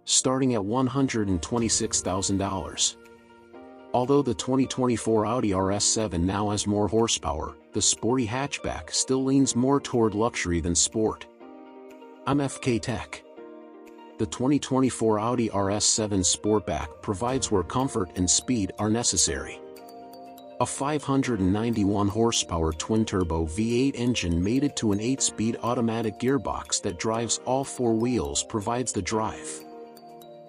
starting at $126,000. Although the 2024 Audi RS7 now has more horsepower, the sporty hatchback still leans more toward luxury than sport. I'm FK Tech. The 2024 Audi RS7 Sportback provides where comfort and speed are necessary. A 591 horsepower twin-turbo V8 engine mated to an 8-speed automatic gearbox that drives all four wheels provides the drive.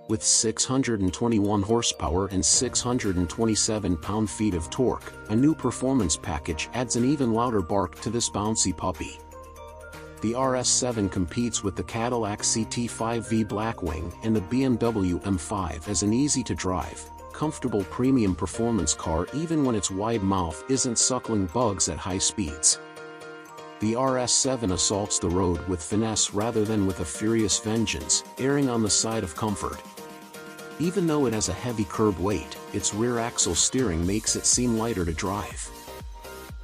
With 621 horsepower and 627 pound-feet of torque, a new performance package adds an even louder bark to this bouncy puppy. The RS7 competes with the Cadillac CT5V Blackwing and the BMW M5 as an easy-to-drive, comfortable premium performance car even when its wide mouth isn't suckling bugs at high speeds. The RS7 assaults the road with finesse rather than with a furious vengeance, erring on the side of comfort. Even though it has a heavy curb weight, its rear axle steering makes it seem lighter to drive.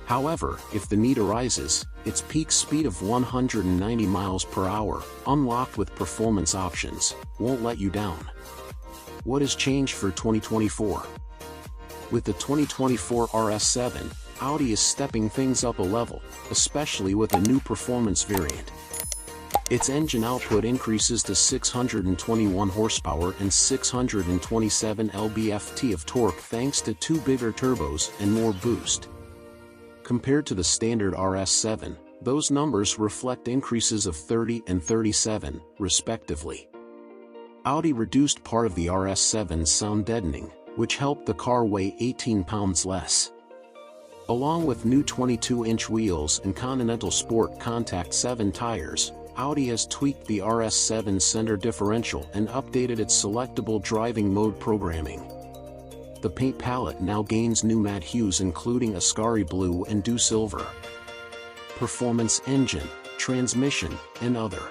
However, if the need arises, its peak speed of 190 miles per hour, unlocked with performance options, won't let you down. What has changed for 2024? With the 2024 RS7, Audi is stepping things up a level, especially with a new performance variant. Its engine output increases to 621 horsepower and 627 lb-ft of torque thanks to two bigger turbos and more boost. Compared to the standard RS7, those numbers reflect increases of 30 and 37, respectively. Audi reduced part of the RS7's sound deadening, which helped the car weigh 18 pounds less. Along with new 22-inch wheels and Continental Sport Contact 7 tires, Audi has tweaked the RS7's center differential and updated its selectable driving mode programming. The paint palette now gains new matte hues including Ascari Blue and Dew Silver. Performance engine, transmission, and other.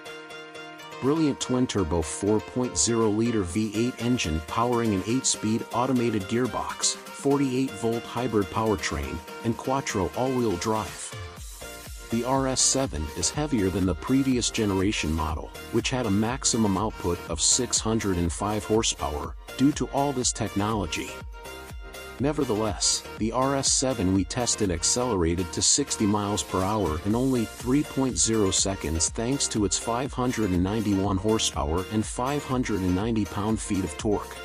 Brilliant twin-turbo 4.0-liter V8 engine powering an 8-speed automated gearbox, 48-volt hybrid powertrain, and quattro all-wheel drive. The RS7 is heavier than the previous generation model, which had a maximum output of 605 horsepower, due to all this technology. Nevertheless, the RS7 we tested accelerated to 60 miles per hour in only 3.0 seconds thanks to its 591 horsepower and 590 pound-feet of torque.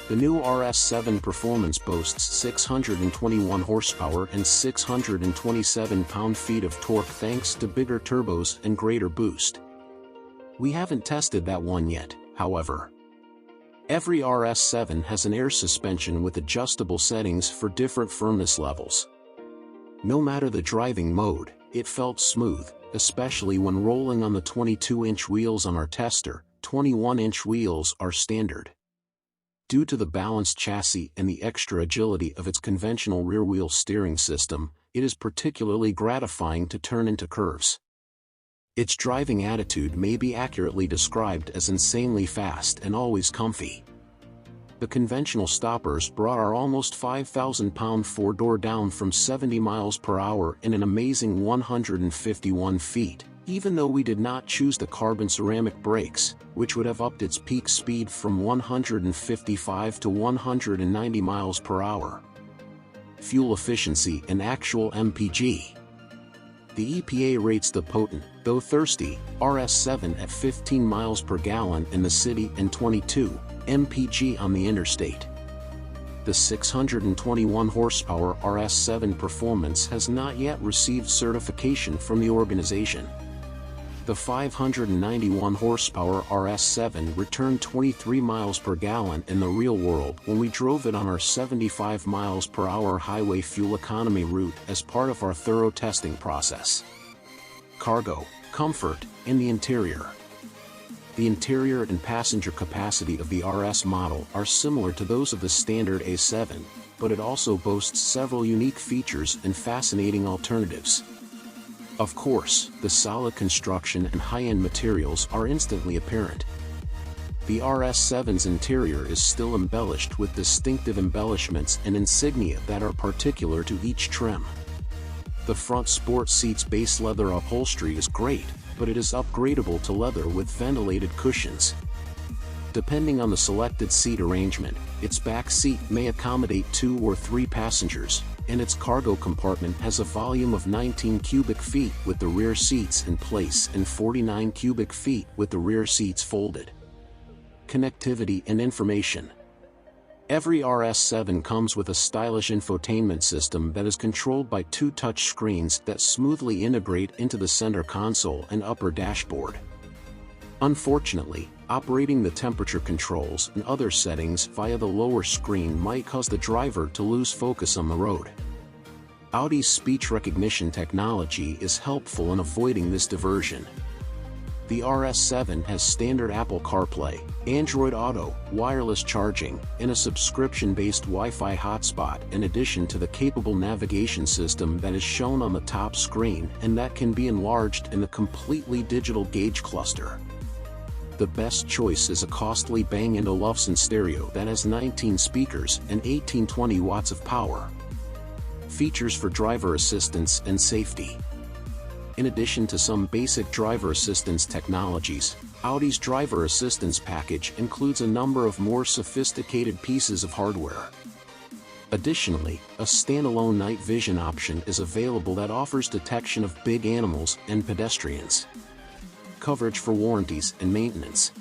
The new RS7 Performance boasts 621 horsepower and 627 pound-feet of torque thanks to bigger turbos and greater boost. We haven't tested that one yet, however. Every RS7 has an air suspension with adjustable settings for different firmness levels. No matter the driving mode, it felt smooth, especially when rolling on the 22-inch wheels on our tester. 21-inch wheels are standard. Due to the balanced chassis and the extra agility of its conventional rear-wheel steering system, it is particularly gratifying to turn into curves. Its driving attitude may be accurately described as insanely fast and always comfy. The conventional stoppers brought our almost 5,000-pound four-door down from 70 miles per hour in an amazing 151 feet, even though we did not choose the carbon ceramic brakes, which would have upped its peak speed from 155 to 190 miles per hour. Fuel efficiency and actual MPG. The EPA rates the potent, though thirsty, RS7 at 15 miles per gallon in the city and 22 mpg on the interstate. The 621 horsepower RS7 Performance has not yet received certification from the organization. The 591 horsepower RS7 returned 23 miles per gallon in the real world when we drove it on our 75 miles per hour highway fuel economy route as part of our thorough testing process. Cargo, comfort, and the interior. The interior and passenger capacity of the RS model are similar to those of the standard A7, but it also boasts several unique features and fascinating alternatives. Of course, the solid construction and high-end materials are instantly apparent. The RS7's interior is still embellished with distinctive embellishments and insignia that are particular to each trim. The front sport seat's base leather upholstery is great, but it is upgradable to leather with ventilated cushions. Depending on the selected seat arrangement, its back seat may accommodate 2 or 3 passengers, and its cargo compartment has a volume of 19 cubic feet with the rear seats in place and 49 cubic feet with the rear seats folded. Connectivity and information. Every RS7 comes with a stylish infotainment system that is controlled by 2 touch screens that smoothly integrate into the center console and upper dashboard. Unfortunately, operating the temperature controls and other settings via the lower screen might cause the driver to lose focus on the road. Audi's speech recognition technology is helpful in avoiding this diversion. The RS7 has standard Apple CarPlay, Android Auto, wireless charging, and a subscription-based Wi-Fi hotspot in addition to the capable navigation system that is shown on the top screen and that can be enlarged in the completely digital gauge cluster. The best choice is a costly Bang & Olufsen stereo that has 19 speakers and 1820 watts of power. Features for driver assistance and safety. In addition to some basic driver assistance technologies, Audi's driver assistance package includes a number of more sophisticated pieces of hardware. Additionally, a standalone night vision option is available that offers detection of big animals and pedestrians. Coverage for warranties and maintenance.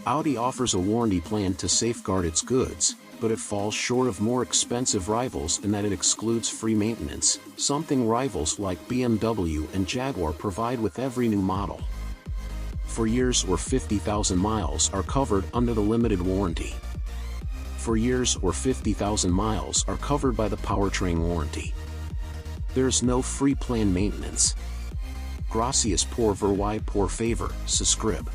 Audi offers a warranty plan to safeguard its goods, but it falls short of more expensive rivals in that it excludes free maintenance, something rivals like BMW and Jaguar provide with every new model. 4 years or 50,000 miles are covered under the limited warranty. 4 years or 50,000 miles are covered by the powertrain warranty. There is no free plan maintenance. Gracias por ver y por favor, suscribe.